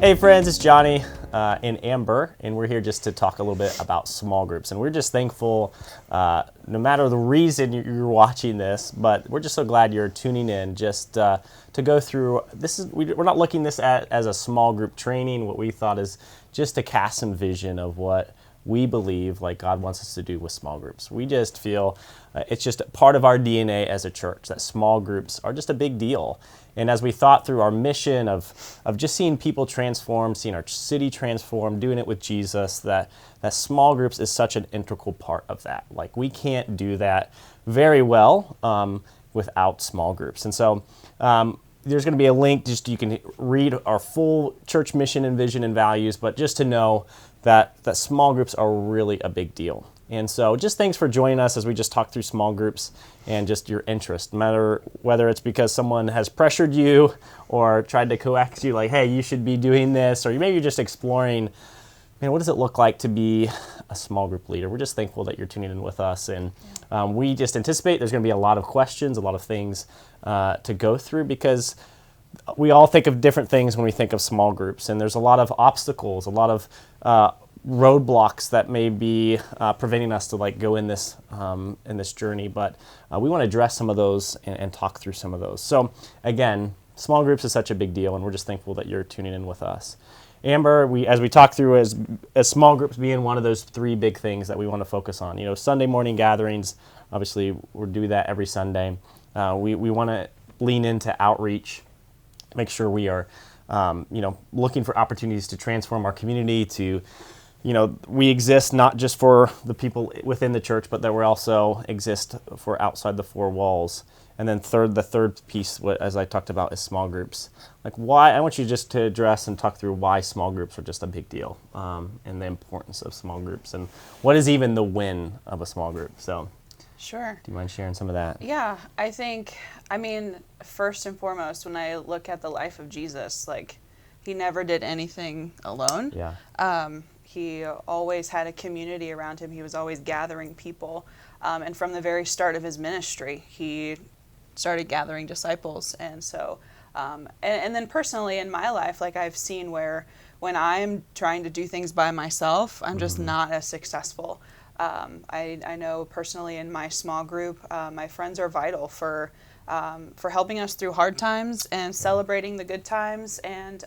Hey friends, it's Johnny and Amber, and we're here just to talk a little bit about small groups. And we're just thankful, no matter the reason you're watching this, but we're just so glad you're tuning in just to go through. We're not looking this at as a small group training. What we thought is just to cast some vision of what we believe like God wants us to do with small groups. We just feel it's just part of our DNA as a church that small groups are just a big deal. And as we thought through our mission of just seeing people transform, seeing our city transform, doing it with Jesus, that small groups is such an integral part of that. Like we can't do that very well without small groups. And so there's going to be a link, just you can read our full church mission and vision and values, but just to know that small groups are really a big deal. And so just thanks for joining us as we just talk through small groups and just your interest, no matter whether it's because someone has pressured you or tried to coax you like, hey, you should be doing this, or maybe you're just exploring, man, what does it look like to be a small group leader? We're just thankful that you're tuning in with us. And we just anticipate there's going to be a lot of questions, a lot of things to go through, because we all think of different things when we think of small groups, and there's a lot of obstacles, a lot of roadblocks that may be preventing us to like go in this journey. But we want to address some of those and talk through some of those. So again, small groups is such a big deal, and we're just thankful that you're tuning in with us. Amber, as we talk through as small groups being one of those three big things that we want to focus on. You know, Sunday morning gatherings, obviously we're doing that every Sunday. We want to lean into outreach, make sure we are, looking for opportunities to transform our community, to, we exist not just for the people within the church, but that we also exist for outside the four walls. And then the third piece, as I talked about, is small groups. Like why, I want you just to address and talk through why small groups are just a big deal, and the importance of small groups, and what is even the win of a small group. So. Sure. Do you mind sharing some of that? Yeah, I mean, first and foremost, when I look at the life of Jesus, like, he never did anything alone. Yeah. He always had a community around him. He was always gathering people. And from the very start of his ministry, he started gathering disciples. And so, and then personally in my life, like, I've seen where when I'm trying to do things by myself, I'm just not as successful. I know personally in my small group, my friends are vital for helping us through hard times and celebrating the good times, and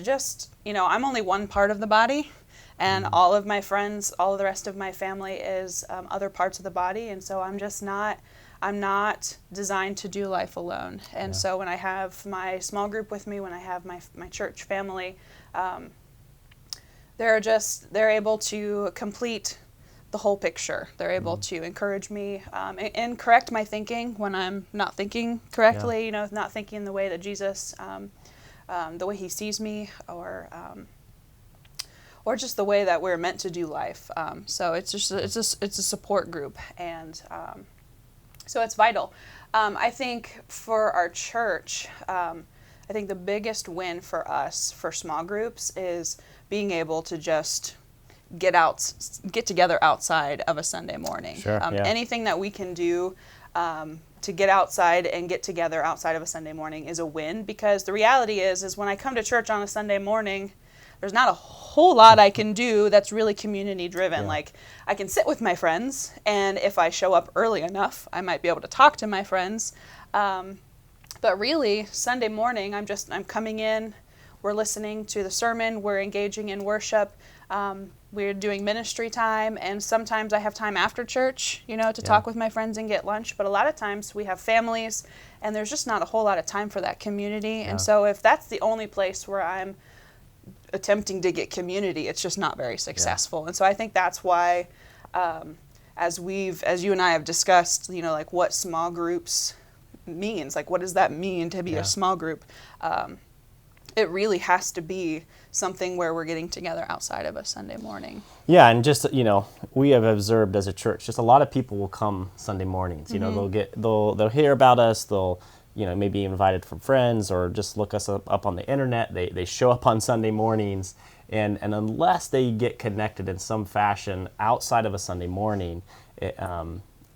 just, I'm only one part of the body, and all of my friends, all of the rest of my family is other parts of the body, and so I'm not designed to do life alone. And so when I have my small group with me, when I have my church family, they're able to complete the whole picture. They're able to encourage me and correct my thinking when I'm not thinking correctly, not thinking the way that Jesus, the way he sees me, or just the way that we're meant to do life. So it's a support group, and so it's vital. I think for our church, I think the biggest win for us for small groups is being able to just get together outside of a Sunday morning. Sure, Anything that we can do to get outside and get together outside of a Sunday morning is a win, because the reality is when I come to church on a Sunday morning, there's not a whole lot I can do that's really community driven. Yeah. Like, I can sit with my friends, and if I show up early enough, I might be able to talk to my friends. But really, Sunday morning, I'm coming in, we're listening to the sermon, we're engaging in worship, we're doing ministry time, and sometimes I have time after church, to talk with my friends and get lunch. But a lot of times we have families, and there's just not a whole lot of time for that community. Yeah. And so if that's the only place where I'm attempting to get community, it's just not very successful. Yeah. And so I think that's why, as you and I have discussed, like what small groups means, like what does that mean to be a small group? It really has to be something where we're getting together outside of a Sunday morning. Yeah, and just, we have observed as a church, just a lot of people will come Sunday mornings. They'll hear about us, they'll, maybe invited from friends, or just look us up on the internet. They show up on Sunday mornings, and unless they get connected in some fashion outside of a Sunday morning,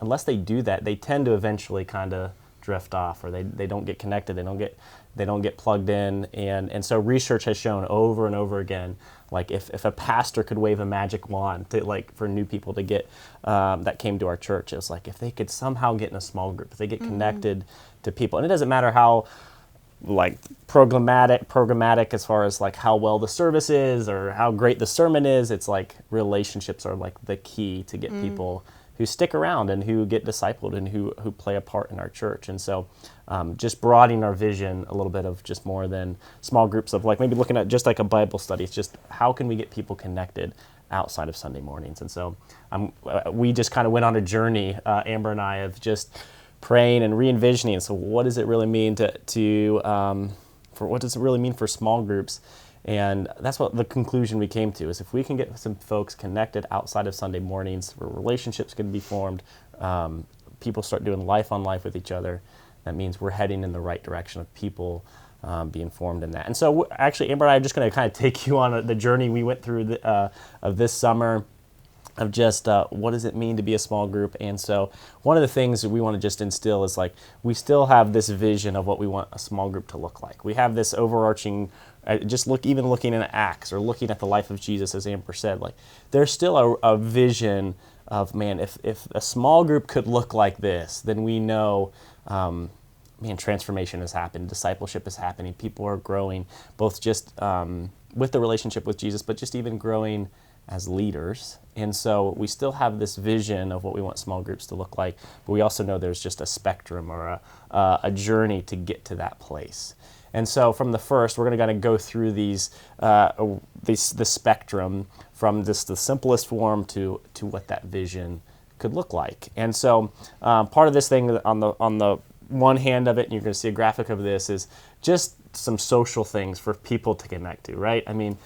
unless they do that, they tend to eventually kind of drift off, or they don't get connected, they don't get plugged in. And so research has shown over and over again, like if a pastor could wave a magic wand to, like, for new people to get that came to our church, it was like if they could somehow get in a small group, if they get connected to people, and it doesn't matter how like programmatic as far as like how well the service is or how great the sermon is, it's like relationships are like the key to get people who stick around and who get discipled and who play a part in our church. And so just broadening our vision a little bit of just more than small groups of like maybe looking at just like a Bible study. It's just how can we get people connected outside of Sunday mornings? And so we just kind of went on a journey, Amber and I, of just praying and re-envisioning. So what does it really mean what does it really mean for small groups? And that's what the conclusion we came to, is if we can get some folks connected outside of Sunday mornings, where relationships can be formed, people start doing life on life with each other, that means we're heading in the right direction of people being formed in that. And so actually, Amber and I are just going to kind of take you on the journey we went through of this summer, of just what does it mean to be a small group. And so one of the things that we want to just instill is like we still have this vision of what we want a small group to look like. We have this overarching, even looking at Acts or looking at the life of Jesus, as Amber said, like there's still a vision of, man, if a small group could look like this, then we know, transformation has happened, discipleship is happening, people are growing, both just with the relationship with Jesus, but just even growing as leaders. And so we still have this vision of what we want small groups to look like, but we also know there's just a spectrum or a journey to get to that place. And so from the first, we're going to kind of go through the spectrum from just the simplest form to what that vision could look like. And so part of this thing on the one hand of it, and you're going to see a graphic of this, is just some social things for people to connect to, right? I mean,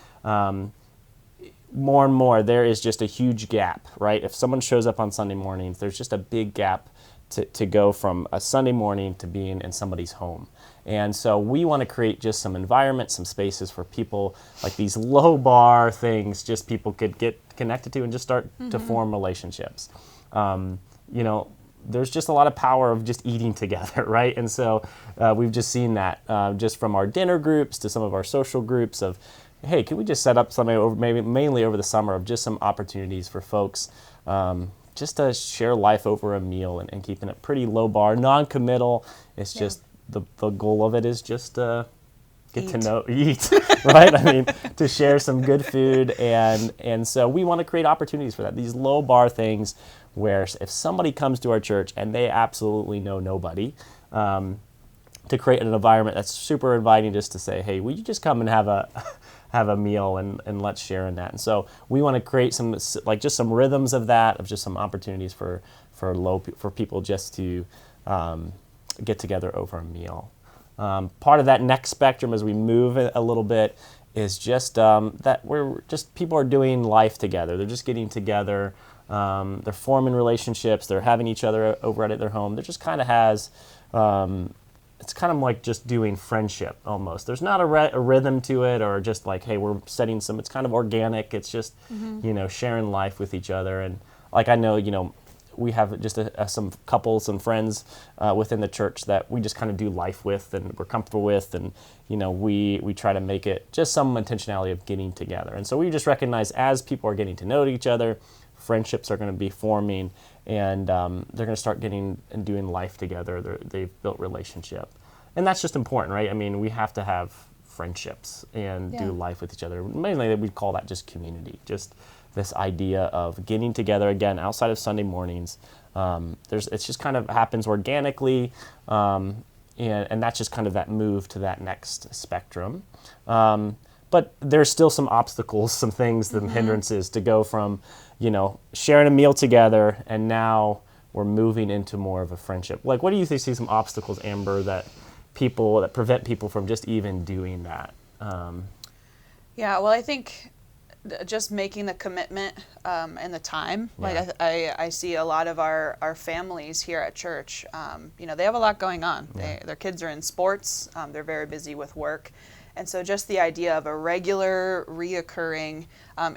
more and more, there is just a huge gap, right? If someone shows up on Sunday mornings, there's just a big gap to go from a Sunday morning to being in somebody's home. And so we want to create just some environment, some spaces for people, like these low bar things, just people could get connected to and just start to form relationships. There's just a lot of power of just eating together, right? And so we've just seen that just from our dinner groups to some of our social groups of, hey, can we just set up something mainly over the summer of just some opportunities for folks just to share life over a meal and keeping it pretty low bar, non-committal. It's just the goal of it is just get to know, eat, right? I mean, to share some good food. And so we want to create opportunities for that, these low bar things where if somebody comes to our church and they absolutely know nobody, to create an environment that's super inviting, just to say, hey, will you just come and have a meal and let's share in that. And so we want to create some rhythms of that, of just some opportunities for people just to get together over a meal. Part of that next spectrum as we move a little bit is just that people are doing life together. They're just getting together. They're forming relationships. They're having each other over at their home. There just kind of has, it's kind of like just doing friendship almost. There's not a rhythm to it, or just like, hey, we're setting some, it's kind of organic. It's just, sharing life with each other. And like, I know, we have just some couples and friends within the church that we just kind of do life with and we're comfortable with. And, we try to make it just some intentionality of getting together. And so we just recognize as people are getting to know each other, friendships are going to be forming, and they're going to start getting and doing life together. They've built relationship. And that's just important, right? I mean, we have to have friendships and do life with each other. Mainly we call that just community, just this idea of getting together again outside of Sunday mornings. It's just kind of happens organically, and that's just kind of that move to that next spectrum. But there's still some obstacles, some things, some hindrances to go from, sharing a meal together, and now we're moving into more of a friendship. Like, what do you think see some obstacles, Amber, that prevent people from just even doing that? I think just making the commitment and the time. Like I see a lot of our families here at church. They have a lot going on. Their kids are in sports. They're very busy with work. And so just the idea of a regular, reoccurring,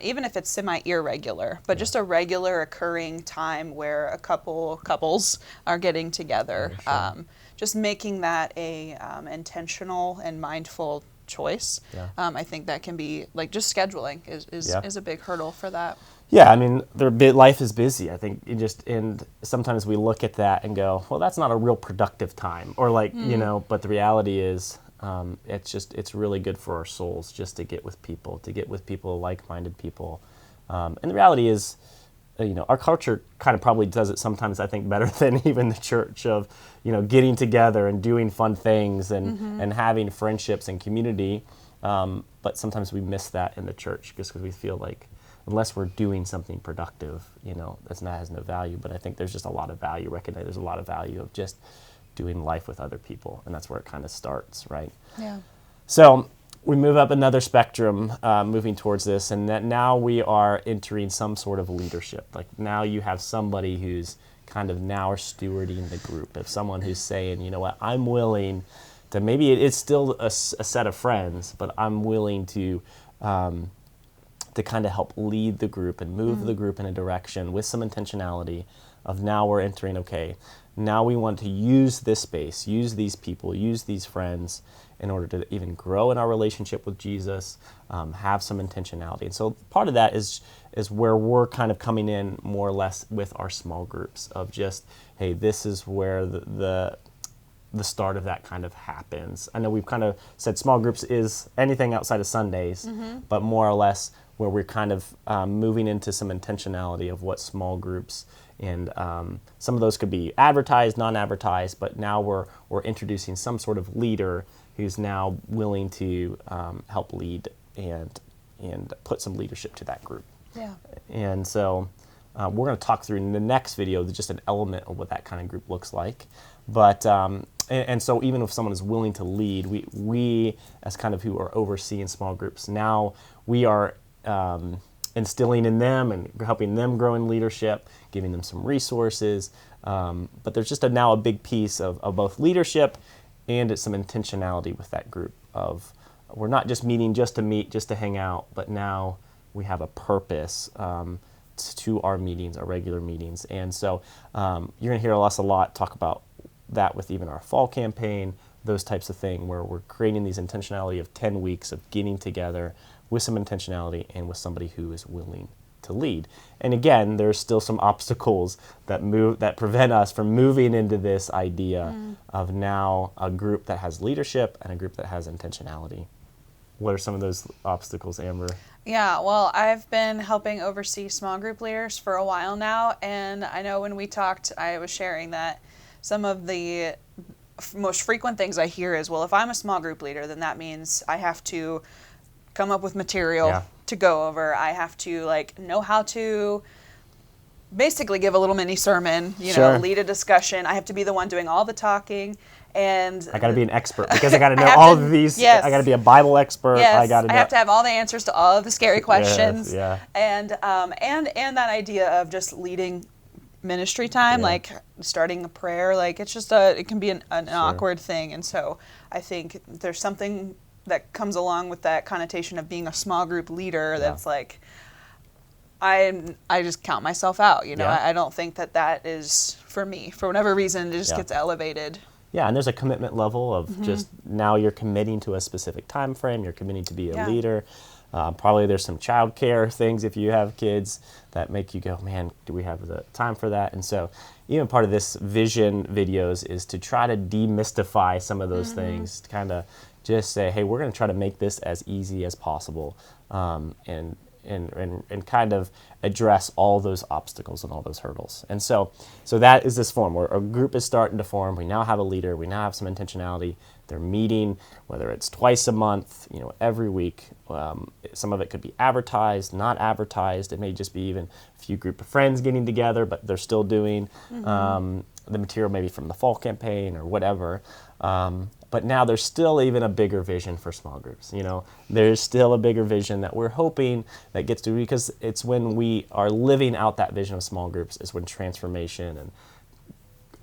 even if it's semi-irregular, but just a regular occurring time where couples are getting together, just making that a intentional and mindful choice. I think that can be like just scheduling is a big hurdle for that. Yeah, I mean, life is busy. I think and sometimes we look at that and go, well, that's not a real productive time, or like but the reality is, it's really good for our souls just to get with people, like-minded people, and the reality is, our culture kind of probably does it sometimes, I think, better than even the church of, getting together and doing fun things and having friendships and community, but sometimes we miss that in the church just because we feel like, unless we're doing something productive, that has no value. But I think there's just a lot of value. Recognize there's a lot of value of just doing life with other people, and that's where it kind of starts, right? Yeah. So we move up another spectrum, moving towards this, and that now we are entering some sort of leadership. Like now you have somebody who's kind of now stewarding the group, of someone who's saying, you know what, I'm willing to, maybe it's still a set of friends, but I'm willing to kind of help lead the group and move the group in a direction with some intentionality of, now we're entering, okay, now we want to use this space, use these people, use these friends in order to even grow in our relationship with Jesus, have some intentionality. And so part of that is where we're kind of coming in more or less with our small groups of just, hey, this is where the start of that kind of happens. I know we've kind of said small groups is anything outside of Sundays, but more or less where we're kind of moving into some intentionality of what small groups, and some of those could be advertised, non-advertised, but now we're introducing some sort of leader who's now willing to help lead and put some leadership to that group. Yeah. And so we're going to talk through in the next video just an element of what that kind of group looks like. But and so even if someone is willing to lead, we as kind of who are overseeing small groups, now we are instilling in them and helping them grow in leadership, giving them some resources. But there's just now a big piece of both leadership and it's some intentionality with that group of, we're not just meeting just to meet, just to hang out, but now we have a purpose to our meetings, our regular meetings. And so you're going to hear us a lot talk about that with even our fall campaign, those types of things where we're creating these intentionality of 10 weeks of getting together with some intentionality and with somebody who is willing to lead. And again, there's still some obstacles that prevent us from moving into this idea of now a group that has leadership and a group that has intentionality. What are some of those obstacles, Amber? Yeah, well, I've been helping oversee small group leaders for a while now, and I know when we talked, I was sharing that some of the most frequent things I hear is, well, if I'm a small group leader, then that means I have to come up with material to go over. I have to know how to basically give a little mini sermon, lead a discussion. I have to be the one doing all the talking. And I got to be an expert because I got to know all of these. Yes. I got to be a Bible expert. Yes. I have to have all the answers to all of the scary questions. Yes. And that idea of just leading ministry time, like starting a prayer, it's just it can be an awkward thing. And so I think there's something that comes along with that connotation of being a small group leader that's like, I just count myself out, I don't think that is for me. For whatever reason, it just gets elevated. Yeah, and there's a commitment level of just now you're committing to a specific time frame, you're committing to be a leader. Probably there's some childcare things if you have kids that make you go, man, do we have the time for that? And so even part of this vision videos is to try to demystify some of those things, to kind of just say, hey, we're going to try to make this as easy as possible, and kind of address all those obstacles and all those hurdles. And so that is this form where a group is starting to form. We now have a leader. We now have some intentionality. They're meeting, whether it's twice a month, every week. Some of it could be advertised, not advertised. It may just be even a few group of friends getting together, but they're still doing the material maybe from the fall campaign or whatever. But now there's still even a bigger vision for small groups. There's still a bigger vision that we're hoping that gets to, because it's when we are living out that vision of small groups is when transformation and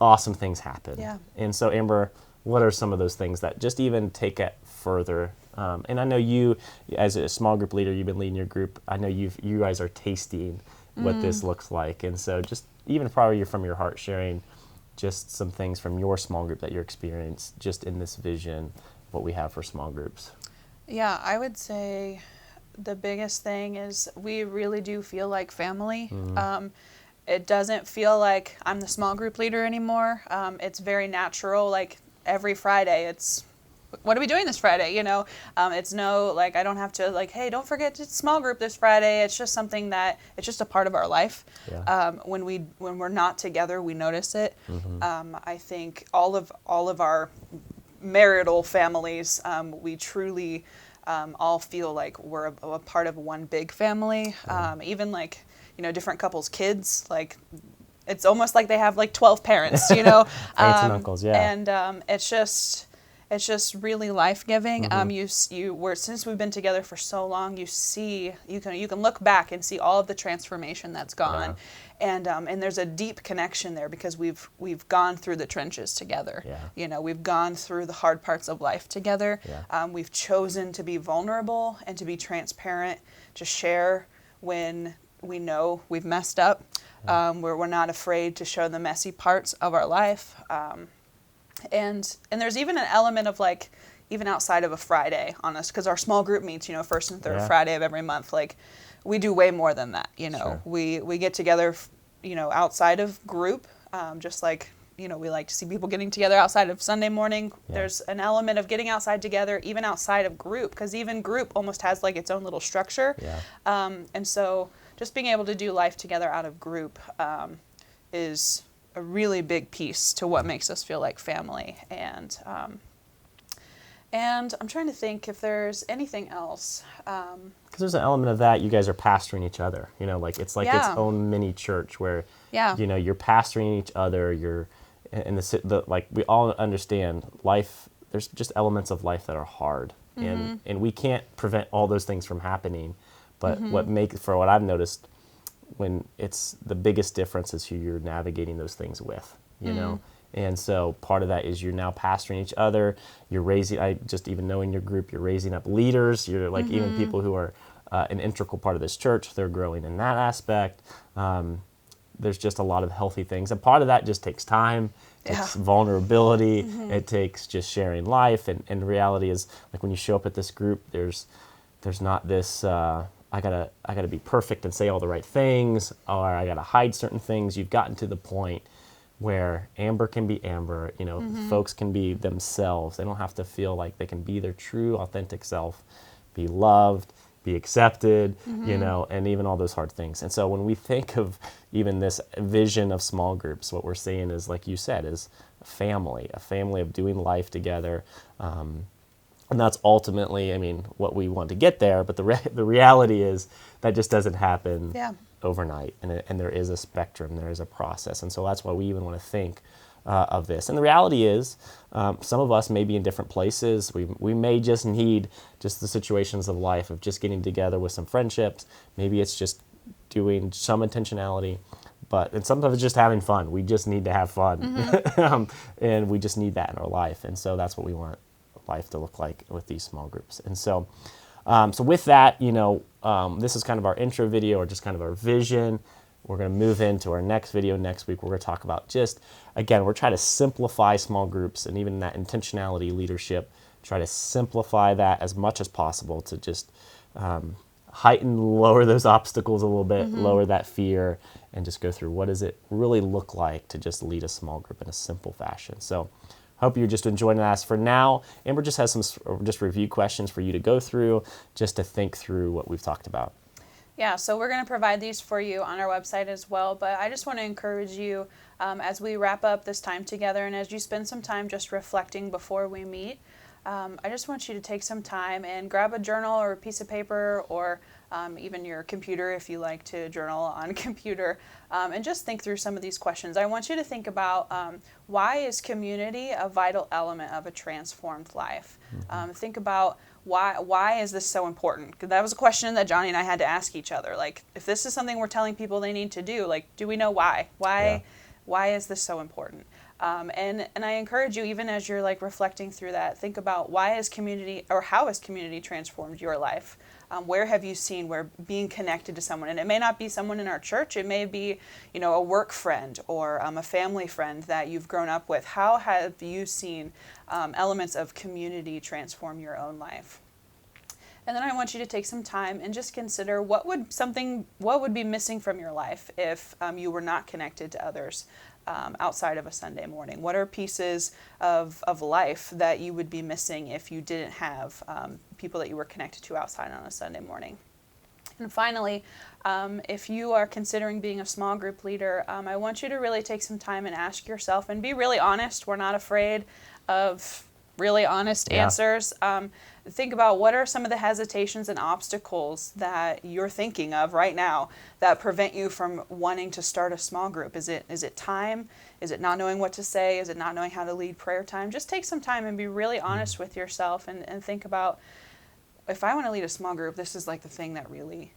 awesome things happen. Yeah. And so, Amber, what are some of those things that just even take it further And I know you, as a small group leader, you've been leading your group. I know you guys are tasting what this looks like. And so just even probably from your heart sharing just some things from your small group that you're experienced just in this vision, what we have for small groups. Yeah, I would say the biggest thing is we really do feel like family. It doesn't feel like I'm the small group leader anymore. It's very natural. Like every Friday, it's what are we doing this Friday? You know, it's no like I don't have to like, hey, don't forget it's small group this Friday. It's just something that it's just a part of our life. Yeah. When we're not together, we notice it. I think all of our marital families, we truly all feel like we're a part of one big family. Even like, you know, different couples' kids, like it's almost like they have like 12 parents, you know. Aunts and uncles, yeah. And it's just really life-giving. Since we've been together for so long, you can look back and see all of the transformation that's gone. Yeah. And there's a deep connection there because we've gone through the trenches together. Yeah. You know, we've gone through the hard parts of life together. Yeah. We've chosen to be vulnerable and to be transparent, to share when we know we've messed up. Where we're not afraid to show the messy parts of our life. And there's even an element of like, even outside of a Friday on us, because our small group meets, you know, first and third Friday of every month. Like, we do way more than that, you know. Sure. We get together, you know, outside of group, just like, you know, we like to see people getting together outside of Sunday morning. Yeah. There's an element of getting outside together, even outside of group, because even group almost has like its own little structure. Yeah. And so just being able to do life together out of group is a really big piece to what makes us feel like family. And I'm trying to think if there's anything else. Because there's an element of that, you guys are pastoring each other. You know, like it's like its own mini church where, you know, you're pastoring each other. You're, and like we all understand life. There's just elements of life that are hard, and we can't prevent all those things from happening. But for what I've noticed, when it's the biggest difference is who you're navigating those things with, you know? And so part of that is you're now pastoring each other. You're raising, just even knowing your group, you're raising up leaders. You're like even people who are an integral part of this church, they're growing in that aspect. There's just a lot of healthy things. And part of that just takes time. It takes vulnerability. It takes just sharing life. And the reality is, like when you show up at this group, there's not this, I gotta be perfect and say all the right things, or I gotta hide certain things. You've gotten to the point where Amber can be Amber, you know, folks can be themselves. They don't have to feel like they can be their true, authentic self, be loved, be accepted, you know, and even all those hard things. And so when we think of even this vision of small groups, what we're seeing is, like you said, is a family of doing life together. And that's ultimately, I mean, what we want to get there. But the reality is that just doesn't happen overnight. And there is a spectrum. There is a process. And so that's why we even want to think of this. And the reality is some of us may be in different places. We may just need just the situations of life of just getting together with some friendships. Maybe it's just doing some intentionality. And sometimes it's just having fun. We just need to have fun. And we just need that in our life. And so that's what we want life to look like with these small groups. And so with that, you know, this is kind of our intro video, or just kind of our vision. We're going to move into our next video next week. We're going to talk about just, again, we're trying to simplify small groups and even that intentionality leadership, try to simplify that as much as possible to just heighten, lower those obstacles a little bit, lower that fear, and just go through what does it really look like to just lead a small group in a simple fashion. So hope you're just enjoying that. For now, Amber just has some just review questions for you to go through, just to think through what we've talked about. Yeah, so we're going to provide these for you on our website as well, but I just want to encourage you as we wrap up this time together and as you spend some time just reflecting before we meet, I just want you to take some time and grab a journal or a piece of paper or even your computer if you like to journal on computer, and just think through some of these questions. I want you to think about why is community a vital element of a transformed life? Think about why is this so important? Because that was a question that Johnny and I had to ask each other. Like, if this is something we're telling people they need to do, like, do we know why? Why is this so important? And I encourage you, even as you're like reflecting through that, think about why is community, or how has community transformed your life? Where have you seen where being connected to someone, and it may not be someone in our church, it may be, a work friend or a family friend that you've grown up with. How have you seen elements of community transform your own life? And then I want you to take some time and just consider what would be missing from your life if you were not connected to others outside of a Sunday morning. What are pieces of life that you would be missing if you didn't have people that you were connected to outside on a Sunday morning? And finally, if you are considering being a small group leader, I want you to really take some time and ask yourself, and be really honest. We're not afraid of really honest answers. Think about what are some of the hesitations and obstacles that you're thinking of right now that prevent you from wanting to start a small group. Is it time? Is it not knowing what to say? Is it not knowing how to lead prayer time? Just take some time and be really honest with yourself and think about, if I want to lead a small group, this is like the thing that really,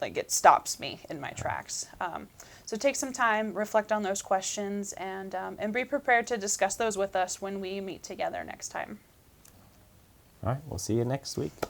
like, it stops me in my tracks. So take some time, reflect on those questions, and be prepared to discuss those with us when we meet together next time. All right, we'll see you next week.